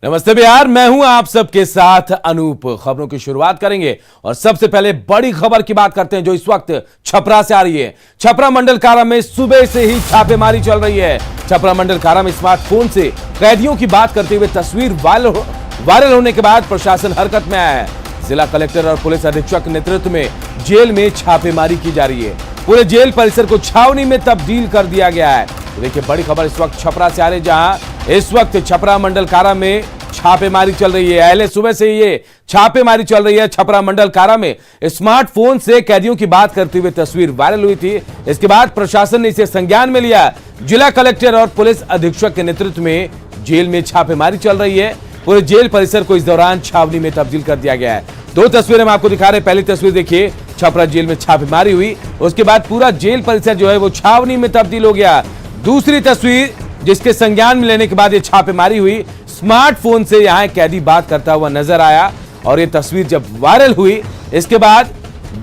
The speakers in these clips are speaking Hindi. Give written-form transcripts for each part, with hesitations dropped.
नमस्ते बिहार, मैं हूं आप सबके साथ अनूप। खबरों की शुरुआत करेंगे और सबसे पहले बड़ी खबर की बात करते हैं जो इस वक्त छपरा से आ रही है। छपरा मंडल कारा में सुबह से ही छापेमारी चल रही है। छपरा मंडल कारा में स्मार्टफोन से कैदियों की बात करते हुए तस्वीर वायरल होने के बाद प्रशासन हरकत में आया है। जिला कलेक्टर और पुलिस अधीक्षक के नेतृत्व में जेल में छापेमारी की जा रही है। पूरे जेल परिसर को छावनी में तब्दील कर दिया गया है। तो देखिए, बड़ी खबर इस वक्त छपरा से आ रही है, जहां इस वक्त छपरा मंडल कारा में छापेमारी चल रही है। पहले सुबह से ये छापेमारी चल रही है। छपरा मंडल कारा में स्मार्टफोन से कैदियों की बात करते हुए तस्वीर वायरल हुई थी। इसके बाद प्रशासन ने इसे संज्ञान में लिया। जिला कलेक्टर और पुलिस अधीक्षक के नेतृत्व में जेल में छापेमारी चल रही है। पूरे जेल परिसर को इस दौरान छावनी में तब्दील कर दिया गया है। दो तस्वीरें हम आपको दिखा रहे हैं। पहली तस्वीर देखिए, छपरा जेल में छापेमारी हुई, उसके बाद पूरा जेल परिसर जो है वो छावनी में तब्दील हो गया। दूसरी तस्वीर जिसके संज्ञान में लेने के बाद ये छापेमारी हुई, स्मार्टफोन से यहां कैदी बात करता हुआ नजर आया। और ये तस्वीर जब वायरल हुई, इसके बाद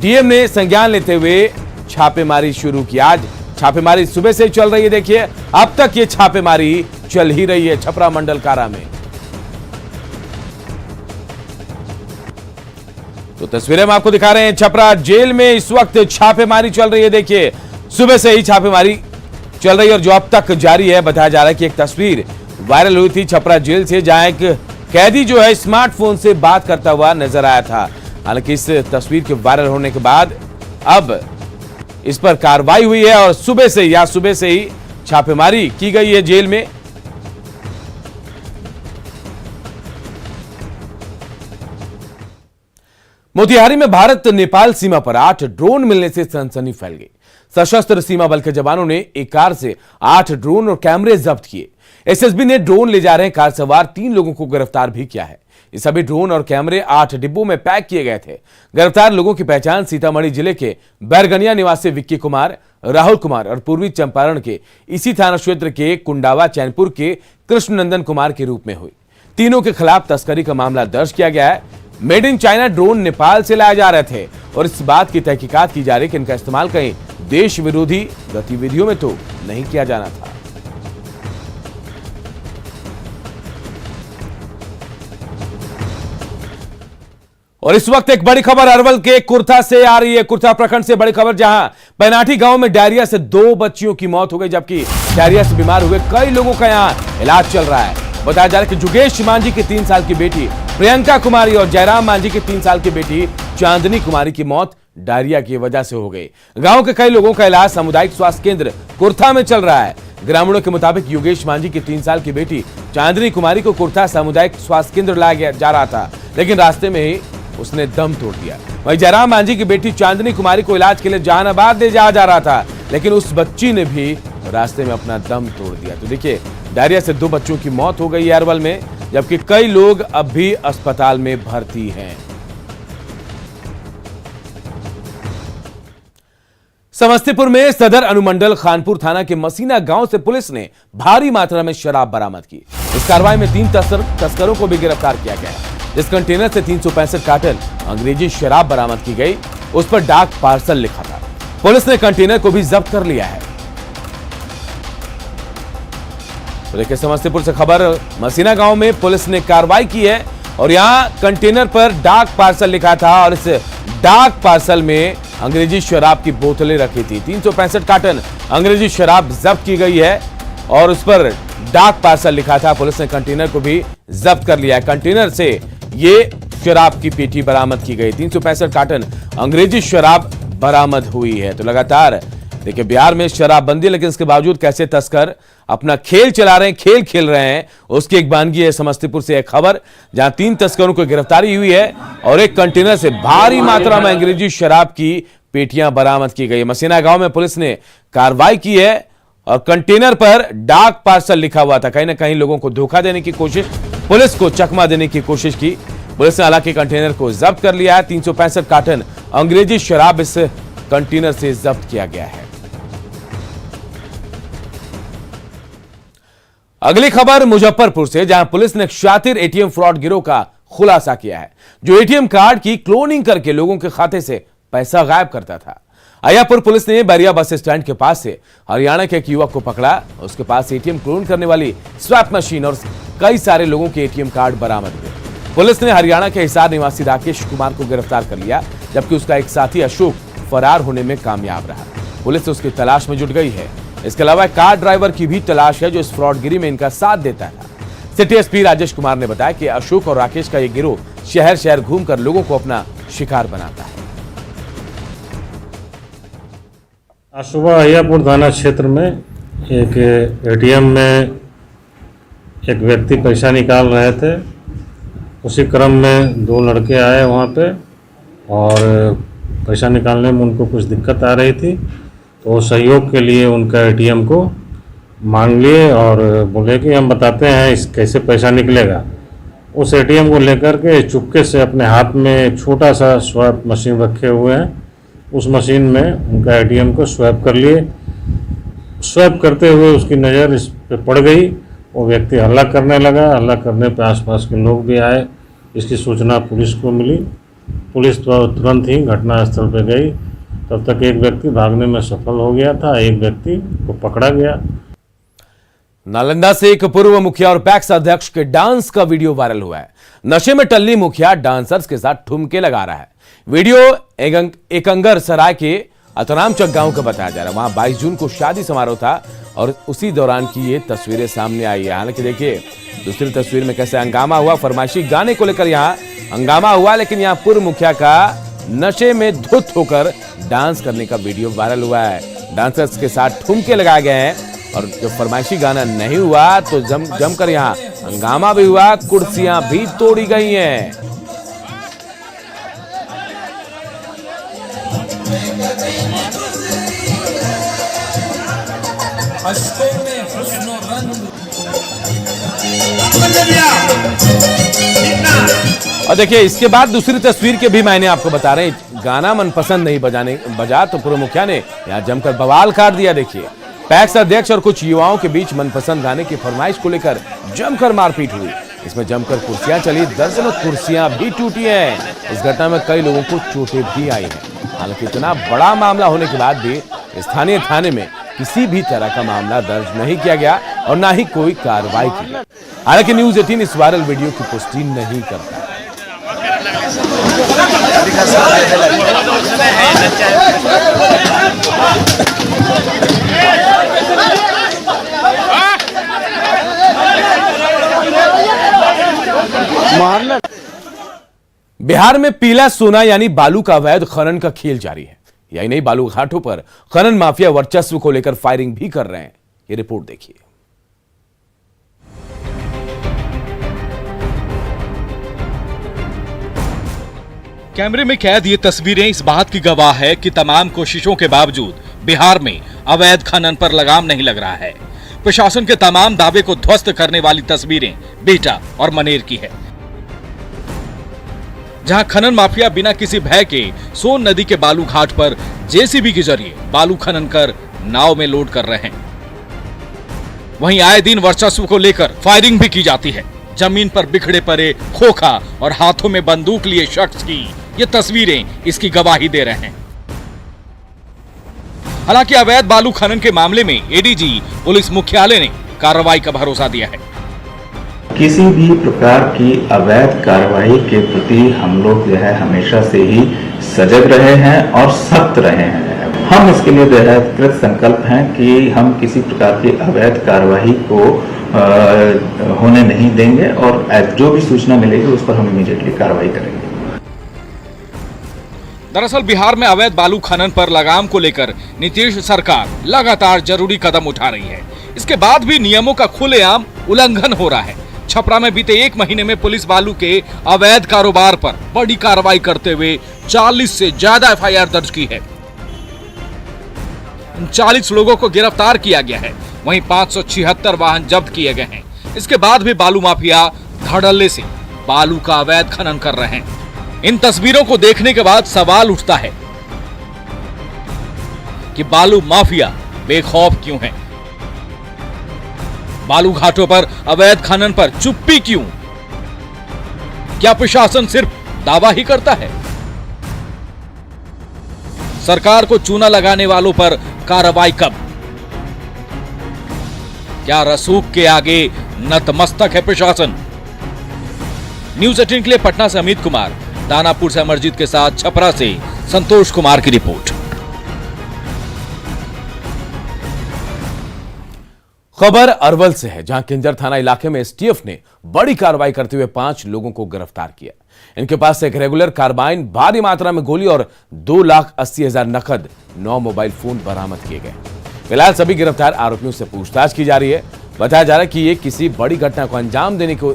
डीएम ने संज्ञान लेते हुए छापेमारी शुरू की। आज छापेमारी सुबह से चल रही है। देखिए, अब तक ये छापेमारी चल ही रही है छपरा मंडल कारा में। तो तस्वीरें हम आपको दिखा रहे हैं। छपरा जेल में इस वक्त छापेमारी चल रही है। देखिए, सुबह से ही छापेमारी चल रही है और जो अब तक जारी है। बताया जा रहा है कि एक तस्वीर वायरल हुई थी छपरा जेल से, जहां एक कैदी जो है स्मार्टफोन से बात करता हुआ नजर आया था। हालांकि इस तस्वीर के वायरल होने के बाद अब इस पर कार्रवाई हुई है और सुबह से ही छापेमारी की गई है जेल में। मोतिहारी में भारत नेपाल सीमा पर 8 ड्रोन मिलने से सनसनी फैल गई। सशस्त्र सीमा बल के जवानों ने एक कार से 8 ड्रोन और कैमरे जब्त किए। एसएसबी ने ड्रोन ले जा रहे कार सवार 3 लोगों को गिरफ्तार भी किया है। ये सभी ड्रोन और कैमरे 8 डिब्बों में पैक किए गए थे। गिरफ्तार लोगों की पहचान सीतामढ़ी जिले के बैरगनिया निवासी विक्की कुमार, राहुल कुमार और पूर्वी चंपारण के इसी थाना क्षेत्र के कुंडावा चैनपुर के कृष्णनंदन कुमार के रूप में हुई। तीनों के खिलाफ तस्करी का मामला दर्ज किया गया है। Made in China drone Nepal से लाए जा रहे थे और इस बात की तहकीकात की जा रही कि इनका इस्तेमाल कहीं देश विरोधी गतिविधियों में तो नहीं किया जाना था। और इस वक्त एक बड़ी खबर अरवल के कुर्था से आ रही है। कुर्था प्रखंड से बड़ी खबर, जहां पैनाठी गांव में डायरिया से 2 बच्चियों की मौत हो गई, जबकि डायरिया से बीमार हुए कई लोगों का यहां इलाज चल रहा है। बताया जा रहा है कि जुगेश मांझी की 3 साल की बेटी प्रियंका कुमारी और जयराम मांझी की 3 साल की बेटी चांदनी कुमारी की मौत डायरिया की वजह से हो गई। गांव के कई लोगों का इलाज सामुदायिक स्वास्थ्य केंद्र कुर्था में चल रहा है। ग्रामीणों के मुताबिक योगेश मांझी की 3 साल की बेटी चांदनी कुमारी को कुर्था सामुदायिक स्वास्थ्य केंद्र लाया जा रहा था, लेकिन रास्ते में ही उसने दम तोड़ दिया। वहीं जयराम मांझी की बेटी चांदनी कुमारी को इलाज के लिए जहानाबाद ले जाया जा रहा था, लेकिन उस बच्ची ने भी रास्ते में अपना दम तोड़ दिया। तो देखिए, डायरिया से 2 बच्चों की मौत हो गई है अरवल में, जबकि कई लोग अब भी अस्पताल में भर्ती हैं। समस्तीपुर में सदर अनुमंडल खानपुर थाना के मसीना गांव से पुलिस ने भारी मात्रा में शराब बरामद की। इस कार्रवाई में 3 तस्करों को भी गिरफ्तार किया गया है। जिस कंटेनर से 365 कार्टन अंग्रेजी शराब बरामद की गई, उस पर डाक पार्सल लिखा था। पुलिस ने कंटेनर को भी जब्त कर लिया है। तो देखिए, समस्तीपुर से खबर, मसीना गांव में पुलिस ने कार्रवाई की है और यहां कंटेनर पर डाक पार्सल लिखा था और इस डाक पार्सल में अंग्रेजी शराब की बोतलें रखी थी। 365 कार्टन अंग्रेजी शराब जब्त की गई है और उस पर डाक पार्सल लिखा था। पुलिस ने कंटेनर को भी जब्त कर लिया है। कंटेनर से ये शराब की पेटी बरामद की गई। 365 कार्टन अंग्रेजी शराब बरामद हुई है। तो लगातार देखिए, बिहार में शराबबंदी, लेकिन इसके बावजूद कैसे तस्कर अपना खेल चला रहे हैं, खेल खेल रहे हैं, उसकी एक वानगी है। समस्तीपुर से एक खबर, जहां 3 तस्करों को गिरफ्तारी हुई है और एक कंटेनर से भारी मात्रा में अंग्रेजी शराब की पेटियां बरामद की गई। मसीना गांव में पुलिस ने कार्रवाई की है और कंटेनर पर डाक पार्सल लिखा हुआ था। कहीं ना कहीं लोगों को धोखा देने की कोशिश, पुलिस को चकमा देने की कोशिश की। पुलिस ने हालांकि कंटेनर को जब्त कर लिया है। 365 कार्टन अंग्रेजी शराब इस कंटेनर से जब्त किया गया है। अगली खबर मुजफ्फरपुर से, जहां पुलिस ने शातिर एटीएम फ्रॉड गिरोह का खुलासा किया है, जो एटीएम कार्ड की क्लोनिंग करके लोगों के खाते से पैसा गायब करता था। अय्यापुर पुलिस ने बैरिया बस स्टैंड के पास से हरियाणा के एक युवक को पकड़ा। उसके पास एटीएम क्लोन करने वाली स्वैप मशीन और कई सारे लोगों के एटीएम कार्ड बरामद हुए। पुलिस ने हरियाणा के हिसार निवासी राकेश कुमार को गिरफ्तार कर लिया, जबकि उसका एक साथी अशोक फरार होने में कामयाब रहा। पुलिस उसकी तलाश में जुट गई है। इसके अलावा कार ड्राइवर की भी तलाश है जो इस फ्रॉडगिरी में इनका साथ देता है। सिटी एसपी राजेश कुमार ने बताया कि अशोक और राकेश का यह गिरोह शहर शहर घूमकर लोगों को अपना शिकार बनाता है। आज सुबह अहियापुर थाना क्षेत्र में एक एटीएम में एक व्यक्ति पैसा निकाल रहे थे। उसी क्रम में दो लड़के आए वहाँ पे और पैसा निकालने में उनको कुछ दिक्कत आ रही थी, तो सहयोग के लिए उनका एटीएम को मांग लिए और बोले कि हम बताते हैं इस कैसे पैसा निकलेगा। उस एटीएम को लेकर के चुपके से अपने हाथ में एक छोटा सा स्वैप मशीन रखे हुए हैं, उस मशीन में उनका एटीएम को स्वैप कर लिए। स्वैप करते हुए उसकी नज़र इस पे पड़ गई। वो व्यक्ति हल्ला करने लगा। हल्ला करने पे आसपास के लोग भी आए। इसकी सूचना पुलिस को मिली। पुलिस तो तुरंत ही घटनास्थल पर गई। तब तक एक व्यक्ति भागने में सफल हो गया था, एक व्यक्ति को पकड़ा गया। नालंदा से एक पूर्व मुखिया और पैक्स अध्यक्ष के डांस का वीडियो वायरल हुआ है। नशे में टल्ली मुखिया डांसर्स के साथ ठुमके लगा रहा है। वीडियो एकंगर सराय के अतरामचक गांव का बताया जा रहा है। वहां 22 जून को शादी समारोह था और उसी दौरान की ये तस्वीरें सामने आई है। हालांकि देखिए दूसरी तस्वीर में कैसे हंगामा हुआ। फरमाइशी गाने को लेकर यहाँ हंगामा हुआ, लेकिन यहाँ पूर्व मुखिया का नशे में धुत होकर डांस करने का वीडियो वायरल हुआ है। डांसर्स के साथ ठुमके लगाए गए हैं और जब फरमाइशी गाना नहीं हुआ तो जमकर यहाँ हंगामा भी हुआ, कुर्सियां भी तोड़ी गई हैं। और देखिए इसके बाद दूसरी तस्वीर के भी मैंने आपको बता रहे हैं। गाना मनपसंद नहीं बजा तो पूर्व मुखिया ने यहाँ जमकर बवाल काट दिया। देखिए पैक्स अध्यक्ष और कुछ युवाओं के बीच मनपसंद गाने की फरमाइश को लेकर जमकर मारपीट हुई। इसमें जमकर कुर्सियां चली, दर्जनों कुर्सियां भी टूटी हैं। इस घटना में कई लोगों को चोटें भी आई हैं। हालांकि इतना बड़ा मामला होने के बाद भी स्थानीय थाने में किसी भी तरह का मामला दर्ज नहीं किया गया और ना ही कोई कार्रवाई की। हालांकि न्यूज़ 18 इस वायरल वीडियो की पुष्टि नहीं करता। बिहार में पीला सोना यानी बालू का अवैध खनन का खेल जारी है। यही नहीं, बालू घाटों पर खनन माफिया वर्चस्व को लेकर फायरिंग भी कर रहे हैं। ये रिपोर्ट देखिए। कैमरे में कैद ये तस्वीरें इस बात की गवाह है कि तमाम कोशिशों के बावजूद बिहार में अवैध खनन पर लगाम नहीं लग रहा है। प्रशासन के तमाम दावे को ध्वस्त करने वाली तस्वीरें बेटा और मनेर की है, जहां खनन माफिया बिना किसी भय के सोन नदी के बालू घाट पर जेसीबी के जरिए बालू खनन कर नाव में लोड कर रहे हैं। वहीं आए दिन वर्चस्व को लेकर फायरिंग भी की जाती है। जमीन पर बिखरे पड़े खोखा और हाथों में बंदूक लिए शख्स की ये तस्वीरें इसकी गवाही दे रहे हैं। हालांकि अवैध बालू खनन के मामले में एडीजी पुलिस मुख्यालय ने कार्रवाई का भरोसा दिया है। किसी भी प्रकार की अवैध कार्रवाई के प्रति हम लोग जो है हमेशा से ही सजग रहे हैं और सख्त रहे हैं। हम इसके लिए जो है कृत संकल्प हैं कि हम किसी प्रकार की अवैध कार्रवाई को होने नहीं देंगे और जो भी सूचना मिलेगी उस पर हम इमीडिएटली कार्रवाई करेंगे। दरअसल बिहार में अवैध बालू खनन पर लगाम को लेकर नीतीश सरकार लगातार जरूरी कदम उठा रही है। इसके बाद भी नियमों का खुलेआम उल्लंघन हो रहा है। छपरा में बीते एक महीने में पुलिस बालू के अवैध कारोबार पर बड़ी कार्रवाई करते हुए 40 से ज्यादा एफआईआर दर्ज की है। 40 लोगों को गिरफ्तार किया गया है। वहीं 576 वाहन जब्त किए गए हैं। इसके बाद भी बालू माफिया धड़ल्ले से बालू का अवैध खनन कर रहे हैं। इन तस्वीरों को देखने के बाद सवाल उठता है कि बालू माफिया बेखौफ क्यों है? बालू घाटों पर अवैध खनन पर चुप्पी क्यों? क्या प्रशासन सिर्फ दावा ही करता है? सरकार को चूना लगाने वालों पर कार्रवाई कब? क्या रसूख के आगे नतमस्तक है प्रशासन। न्यूज 18 के लिए पटना से अमित कुमार, दानापुर से अमरजीत के साथ छपरा से संतोष कुमार की रिपोर्ट। खबर अरवल से है, जहां किंजर थाना इलाके में एसटीएफ ने बड़ी कार्रवाई करते हुए 5 लोगों को गिरफ्तार किया। इनके पास से एक रेगुलर कार्बाइन, भारी मात्रा में गोली और 2,80,000 नकद, 9 मोबाइल फोन बरामद किए गए। फिलहाल सभी गिरफ्तार आरोपियों से पूछताछ की जा रही है। बताया जा रहा है कि ये किसी बड़ी घटना को अंजाम देने के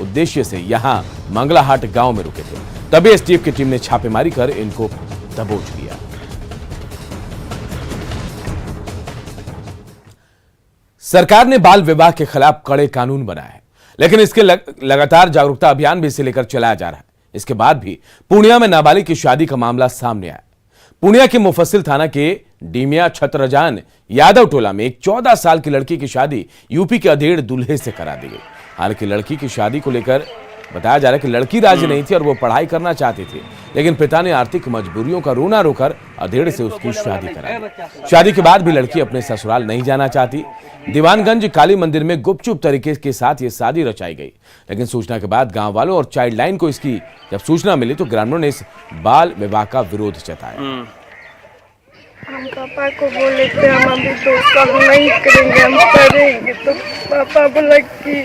उद्देश्य से यहां मंगलाहाट गांव में रुके थे, तभी एसटीएफ की टीम ने छापेमारी कर इनको दबोच लिया। सरकार ने बाल विवाह के खिलाफ कड़े कानून बनाए हैं, लेकिन इसके लगातार जागरूकता अभियान भी इसे लेकर चलाया जा रहा है। इसके बाद भी पूर्णिया में नाबालिग की शादी का मामला सामने आया। पूर्णिया के मुफस्सिल थाना के डीमिया छत्रजान यादव टोला में एक 14 साल की लड़की की शादी यूपी के अधेड़ दूल्हे से करा दी गई। हालांकि लड़की की शादी को लेकर बताया जा रहा है कि लड़की राजी नहीं थी और वो पढ़ाई करना चाहती थी, लेकिन पिता ने आर्थिक मजबूरियों का रोना रोकर अधेड़ से उसकी शादी करा दी। शादी के बाद भी लड़की अपने ससुराल नहीं जाना चाहती। दीवानगंज काली मंदिर में गुपचुप तरीके के साथ ये शादी रचाई गई, लेकिन सूचना के बाद गांव वालों और चाइल्ड लाइन को इसकी जब सूचना मिली तो ग्रामीणों ने इस बाल विवाह का विरोध जताया। हम पापा को बोले थे हम अभी 2 साल नहीं करेंगे, हम करेंगे, तो पापा बोला कि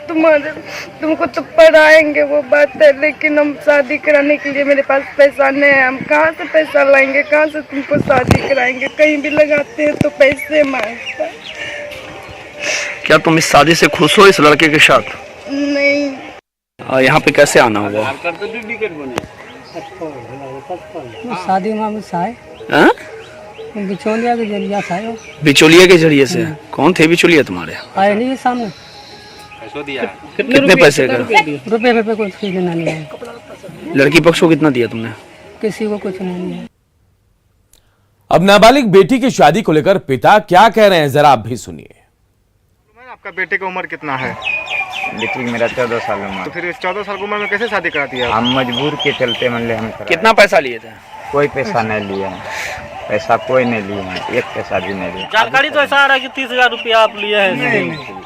तुमको तो पढ़ाएंगे, वो बात है, लेकिन हम शादी कराने के लिए मेरे पास पैसा नहीं है, हम कहाँ से पैसा लाएंगे, कहाँ से तुमको शादी कराएंगे, कहीं भी लगाते हैं तो पैसे मांगता। क्या तुम इस शादी से खुश हो इस लड़के के साथ? नहीं। यहाँ पे कैसे आना हुआ? शादी में बिचौलिया के जरिया था। बिचौलिया के जरिए से? कौन थे बिचौलिया तुम्हारे? आए नहीं सामने। कितने पैसे का? रुपए कुछ देना नहीं है। लड़की पक्ष को कितना दिया तुमने? किसी को कुछ नहीं है। अब नाबालिग बेटी की शादी को लेकर पिता क्या कह रहे हैं, जरा आप भी सुनिए। आपका बेटे की उम्र कितना है? बेटी मेरा 14 साल उम्र। तो फिर इस 14 साल की उम्र में कैसे शादी करा दिया? हम मजबूर के चलते मतलब हम। कितना पैसा लिए थे? कोई पैसा नहीं लिया है, पैसा कोई नहीं लिया है, एक पैसा भी नहीं लिया। जानकारी तो ऐसा आ रहा है कि 30,000 रुपया आप लिए हैं।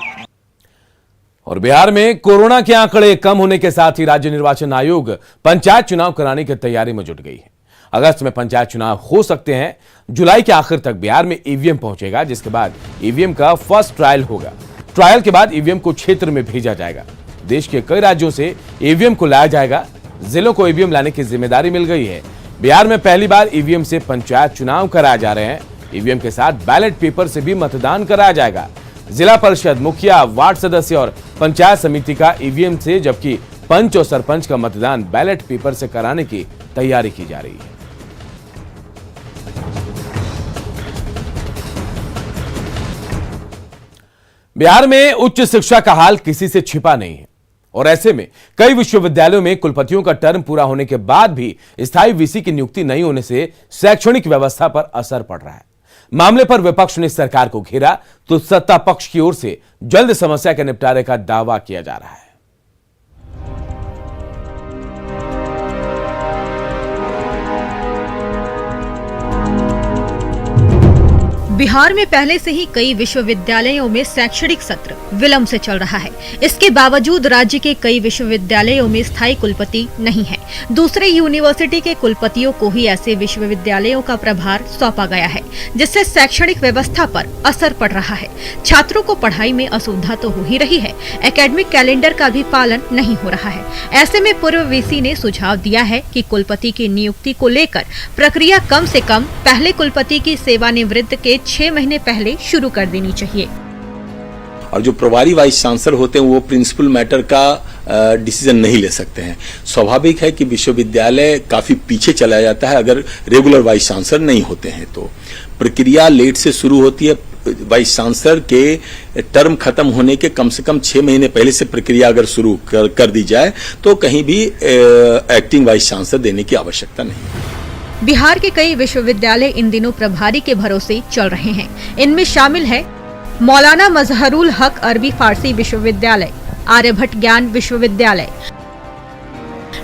और बिहार में कोरोना के आंकड़े कम होने के साथ ही राज्य निर्वाचन आयोग पंचायत चुनाव कराने की तैयारी में जुट गई है। अगस्त में पंचायत चुनाव हो सकते हैं। जुलाई के आखिर तक बिहार में ईवीएम पहुंचेगा, जिसके बाद ईवीएम का फर्स्ट ट्रायल होगा। ट्रायल के बाद ईवीएम को क्षेत्र में भेजा जाएगा। देश के कई राज्यों से ईवीएम को लाया जाएगा। जिलों को ईवीएम लाने की जिम्मेदारी मिल गई है। बिहार में पहली बार ईवीएम से पंचायत चुनाव कराए जा रहे हैं। ईवीएम के साथ बैलेट पेपर से भी मतदान कराया जाएगा। जिला परिषद, मुखिया, वार्ड सदस्य और पंचायत समिति का ईवीएम से, जबकि पंच और सरपंच का मतदान बैलेट पेपर से कराने की तैयारी की जा रही है। बिहार में उच्च शिक्षा का हाल किसी से छिपा नहीं है और ऐसे में कई विश्वविद्यालयों में कुलपतियों का टर्म पूरा होने के बाद भी स्थायी वीसी की नियुक्ति नहीं होने से शैक्षणिक व्यवस्था पर असर पड़ रहा है। मामले पर विपक्ष ने सरकार को घेरा तो सत्ता पक्ष की ओर से जल्द समस्या के निपटारे का दावा किया जा रहा है। बिहार में पहले से ही कई विश्वविद्यालयों में शैक्षणिक सत्र विलंब से चल रहा है। इसके बावजूद राज्य के कई विश्वविद्यालयों में स्थायी कुलपति नहीं है। दूसरे यूनिवर्सिटी के कुलपतियों को ही ऐसे विश्वविद्यालयों का प्रभार सौंपा गया है, जिससे शैक्षणिक व्यवस्था पर असर पड़ रहा है। छात्रों को पढ़ाई में असुविधा तो हो ही रही है, एकेडमिक कैलेंडर का भी पालन नहीं हो रहा है। ऐसे में पूर्व वीसी ने सुझाव दिया है कि कुलपति की नियुक्ति को लेकर प्रक्रिया कम से कम पहले कुलपति की सेवानिवृत्त के 6 महीने पहले शुरू कर देनी चाहिए। और जो प्रभारी वाइस चांसलर होते हैं वो प्रिंसिपल मैटर का डिसीजन नहीं ले सकते हैं। स्वाभाविक है कि विश्वविद्यालय काफी पीछे चला जाता है अगर रेगुलर वाइस चांसलर नहीं होते हैं। तो प्रक्रिया लेट से शुरू होती है। वाइस चांसलर के टर्म खत्म होने के कम से कम 6 महीने पहले से प्रक्रिया अगर शुरू कर दी जाए तो कहीं भी एक्टिंग वाइस चांसलर देने की आवश्यकता नहीं। बिहार के कई विश्वविद्यालय इन दिनों प्रभारी के भरोसे चल रहे हैं। इनमें शामिल है मौलाना मजहरुल हक अरबी फारसी विश्वविद्यालय, आर्यभट्ट ज्ञान विश्वविद्यालय,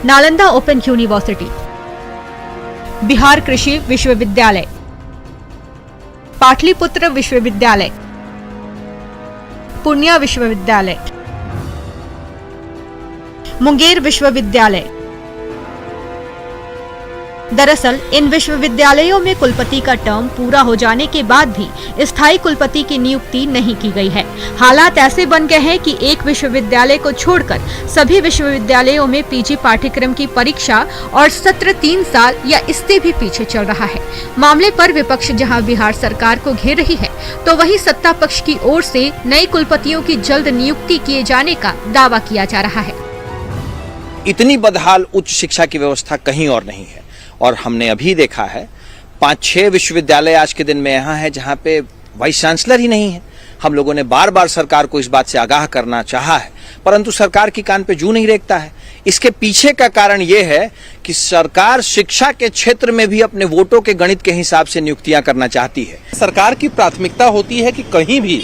नालंदा ओपन यूनिवर्सिटी, बिहार कृषि विश्वविद्यालय, पाटलिपुत्र विश्वविद्यालय, पूर्णिया विश्वविद्यालय, मुंगेर विश्वविद्यालय। दरअसल इन विश्वविद्यालयों में कुलपति का टर्म पूरा हो जाने के बाद भी स्थायी कुलपति की नियुक्ति नहीं की गई है। हालात ऐसे बन गए हैं कि एक विश्वविद्यालय को छोड़कर सभी विश्वविद्यालयों में पीजी पाठ्यक्रम की परीक्षा और सत्र 3 साल या इससे भी पीछे चल रहा है। मामले पर विपक्ष जहां बिहार सरकार को घेर रही है, तो वहीं सत्ता पक्ष की ओर से नए कुलपतियों की जल्द नियुक्ति किए जाने का दावा किया जा रहा है। इतनी बदहाल उच्च शिक्षा की व्यवस्था कहीं और नहीं है, और हमने अभी देखा है 5-6 विश्वविद्यालय आज के दिन में यहाँ है जहाँ पे वाइस चांसलर ही नहीं है। हम लोगों ने बार बार सरकार को इस बात से आगाह करना चाहा है, परंतु सरकार की कान पे जू नहीं रेंगता है। इसके पीछे का कारण ये है कि सरकार शिक्षा के क्षेत्र में भी अपने वोटों के गणित के हिसाब से नियुक्तियां करना चाहती है। सरकार की प्राथमिकता होती है कि कहीं भी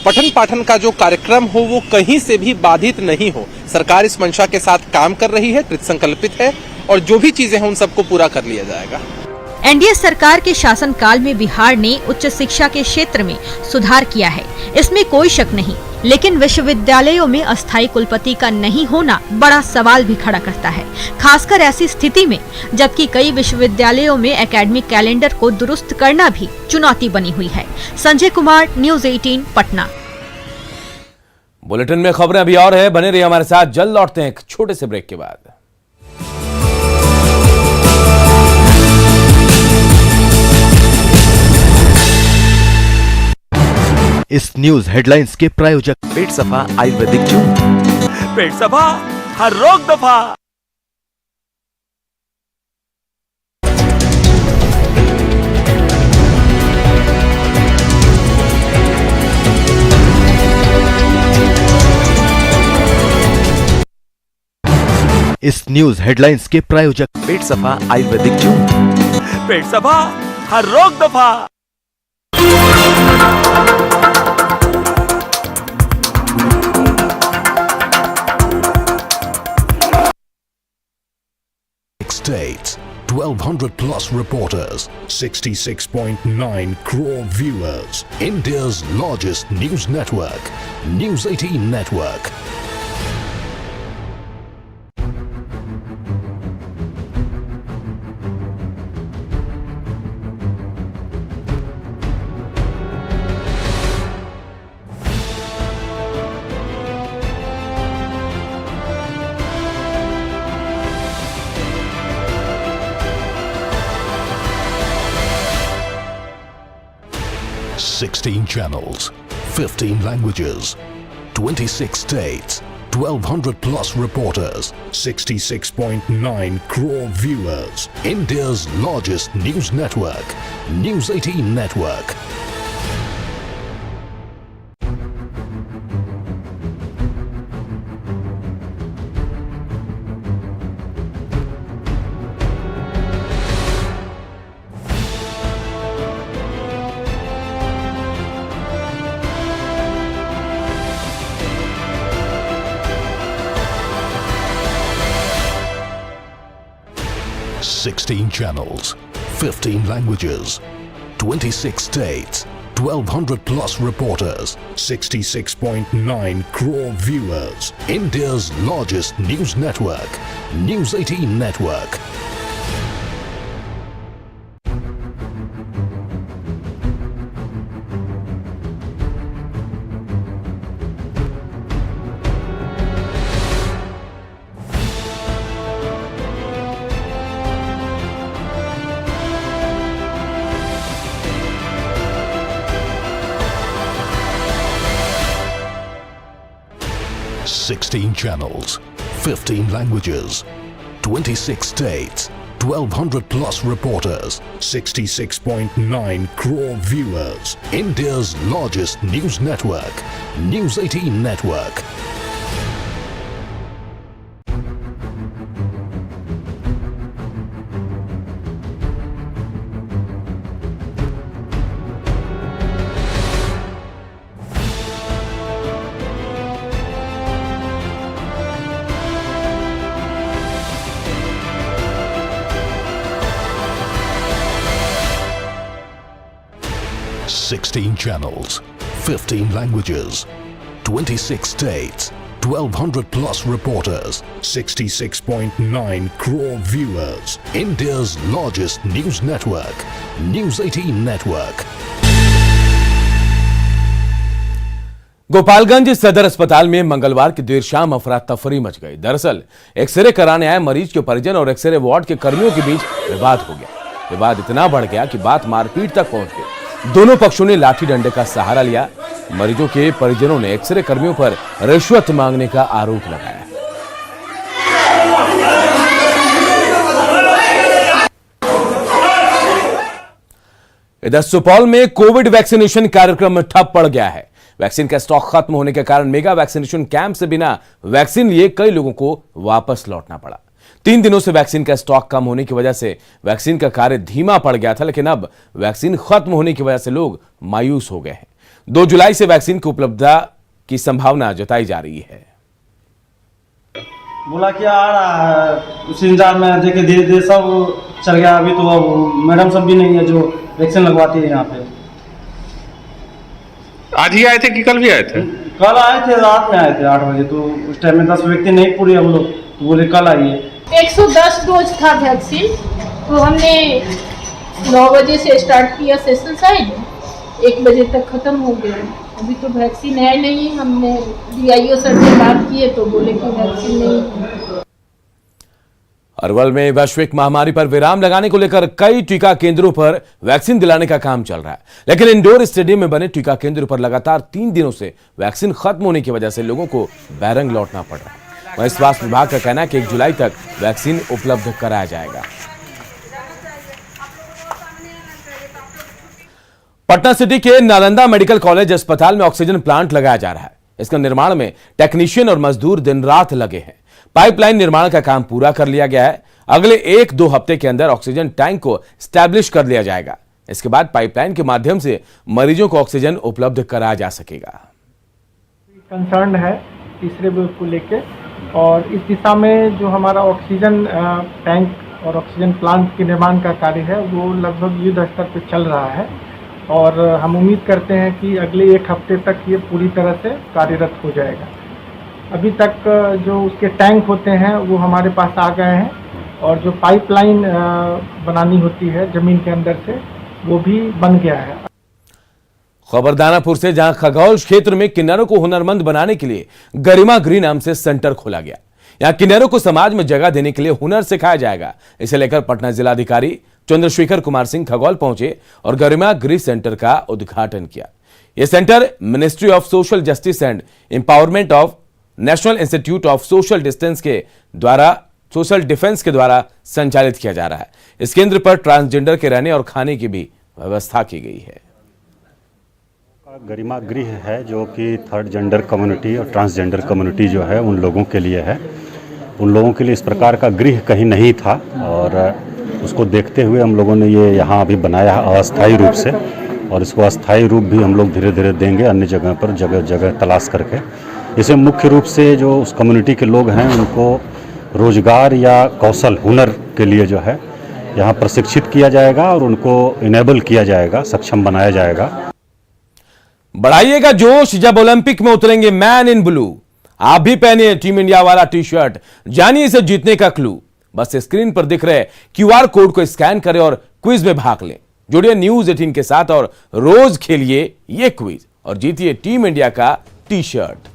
पठन पाठन का जो कार्यक्रम हो वो कहीं से भी बाधित नहीं हो। सरकार इस मंशा के साथ काम कर रही है, कृत संकल्पित है, और जो भी चीजें हैं उन सबको पूरा कर लिया जाएगा। एनडीए सरकार के शासनकाल में बिहार ने उच्च शिक्षा के क्षेत्र में सुधार किया है, इसमें कोई शक नहीं, लेकिन विश्वविद्यालयों में अस्थायी कुलपति का नहीं होना बड़ा सवाल भी खड़ा करता है, खासकर ऐसी स्थिति में जबकि कई विश्वविद्यालयों में एकेडमिक कैलेंडर को दुरुस्त करना भी चुनौती बनी हुई है। संजय कुमार, न्यूज़ 18 पटना। बुलेटिन में खबरें अभी और है, बने रहिए हमारे साथ। जल्द लौटते हैं एक छोटे से ब्रेक के बाद। इस न्यूज हेडलाइंस के प्रायोजक पेट सफा आयुर्वेदिक चूर्ण। पेट सफा हर रोग दफा। इस न्यूज हेडलाइंस के प्रायोजक पेट सफा आयुर्वेदिक चूर्ण। पेट सफा हर रोग दफा। States, 1200 plus reporters, 66.9 crore viewers, India's largest news network, News 18 Network. Sixteen channels, 15 languages, 26 states, 1200 plus reporters, 66.9 crore viewers, India's largest news network, News 18 Network. Sixteen channels, 15 languages, 26 states, 1200 plus reporters, 66.9 crore viewers, India's largest news network, News 18 Network. Sixteen channels, 15 languages, 26 states, 1200 plus reporters, 66.9 crore viewers, India's largest news network, News 18 Network. Sixteen channels, 15 languages, 26 states, 1,200 plus reporters, 66.9 crore viewers. India's largest news network, News 18 Network. Gopalganj सदर अस्पताल में मंगलवार की देर शाम अफरा तफरी मच गई। दरअसल एक्सरे कराने आए मरीज के परिजन और एक्सरे वार्ड के कर्मियों के बीच विवाद हो गया। विवाद इतना बढ़ गया कि बात मारपीट तक पहुंच गई। दोनों पक्षों ने लाठी डंडे का सहारा लिया। मरीजों के परिजनों ने एक्सरे कर्मियों पर रिश्वत मांगने का आरोप लगाया। इधर सुपौल में कोविड वैक्सीनेशन कार्यक्रम ठप पड़ गया है। वैक्सीन का स्टॉक खत्म होने के कारण मेगा वैक्सीनेशन कैंप से बिना वैक्सीन लिए कई लोगों को वापस लौटना पड़ा। 3 दिनों से वैक्सीन का स्टॉक कम होने की वजह से वैक्सीन का कार्य धीमा पड़ गया था, लेकिन अब वैक्सीन खत्म होने की वजह से लोग मायूस हो गए हैं। 2 जुलाई से वैक्सीन की उपलब्धता की संभावना जताई जा रही है। बोला क्या आ रहा है उस इंतजार में देखे धीरे धीरे सब चल गया। अभी तो अब मैडम सब भी नहीं है जो वैक्सीन लगवाती है यहाँ पे। आज ही आए थे कि कल भी आए थे? कल आए थे, रात में आए थे 8 बजे। तो उस टाइम में 10 व्यक्ति नहीं पूरे हम लोग, तो बोले कल आइए। 110 डोज था वैक्सीन, तो हमने 9 बजे से स्टार्ट किया सेशन साइड, 1 बजे तक खत्म हो गया। अभी तो वैक्सीन है नहीं। हमने DIO सर से बात की है तो बोले कि वैक्सीन नहीं है। अरवल में वैश्विक महामारी पर विराम लगाने को लेकर कई टीका केंद्रों पर वैक्सीन दिलाने का काम चल रहा है, लेकिन इंडोर स्टेडियम में बने टीका केंद्र पर लगातार 3 दिनों से वैक्सीन खत्म होने की वजह से लोगों को बैरंग लौटना पड़ रहा है। वहीं स्वास्थ्य विभाग का कहना है कि 1 जुलाई तक वैक्सीन उपलब्ध कराया जाएगा। पटना सिटी के नालंदा मेडिकल कॉलेज अस्पताल में ऑक्सीजन प्लांट लगाया जा रहा है। इसका निर्माण में टेक्नीशियन और मजदूर दिन रात लगे हैं। पाइपलाइन निर्माण का काम पूरा कर लिया गया है। अगले 1-2 हफ्ते के अंदर ऑक्सीजन टैंक को स्टैब्लिश कर लिया जाएगा। इसके बाद पाइपलाइन के माध्यम से मरीजों को ऑक्सीजन उपलब्ध कराया जा सकेगा। कंसर्न है तीसरे वेव को लेके, और इस दिशा में जो हमारा ऑक्सीजन टैंक और ऑक्सीजन प्लांट के निर्माण का कार्य है वो लगभग युद्ध स्तर पर चल रहा है, और हम उम्मीद करते हैं कि अगले 1 हफ्ते तक ये पूरी तरह से कार्यरत हो जाएगा। अभी तक जो उसके टैंक होते हैं वो हमारे पास आ गए हैं, और जो पाइपलाइन बनानी होती है जमीन के अंदर से वो भी बन गया है। खबर दानापुर से, जहां खगौल क्षेत्र में किन्नरों को हुनरमंद बनाने के लिए गरिमा गृह नाम से सेंटर खोला गया। यहां किन्नरों को समाज में जगह देने के लिए हुनर सिखाया जाएगा। इसे लेकर पटना जिलाधिकारी चंद्रशेखर कुमार सिंह खगौल पहुंचे और गरिमा गृह सेंटर का उद्घाटन किया। यह centre ministry of social justice and empowerment of national institute of social defence के द्वारा संचालित किया जा रहा है। इस केंद्र पर ट्रांसजेंडर के रहने और खाने की भी व्यवस्था की गई है। गरिमा गृह है जो कि थर्ड जेंडर कम्युनिटी और ट्रांसजेंडर कम्युनिटी जो है उन लोगों के लिए है। उन लोगों के लिए इस प्रकार का गृह कहीं नहीं था, और उसको देखते हुए हम लोगों ने ये यहाँ अभी बनाया अस्थायी रूप से, और इसको अस्थायी रूप भी हम लोग धीरे धीरे देंगे अन्य जगह पर, जगह जगह तलाश करके। इसे मुख्य रूप से जो उस कम्युनिटी के लोग हैं उनको रोजगार या कौशल हुनर के लिए जो है यहाँ प्रशिक्षित किया जाएगा और उनको इनेबल किया जाएगा, सक्षम बनाया जाएगा। बढ़ाइएगा जोश जब ओलंपिक में उतरेंगे मैन इन ब्लू। आप भी पहनिए टीम इंडिया वाला टी-शर्ट, जानिए इसे जीतने का क्लू। बस स्क्रीन पर दिख रहे QR कोड को स्कैन करें और क्विज में भाग लें। जुड़िए न्यूज 18 के साथ और रोज खेलिए ये क्विज और जीतिए टीम इंडिया का टी-शर्ट।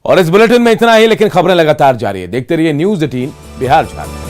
और इस बुलेटिन में इतना ही, लेकिन खबरें लगातार जारी है। देखते रहिए न्यूज 18 बिहार झारखंड।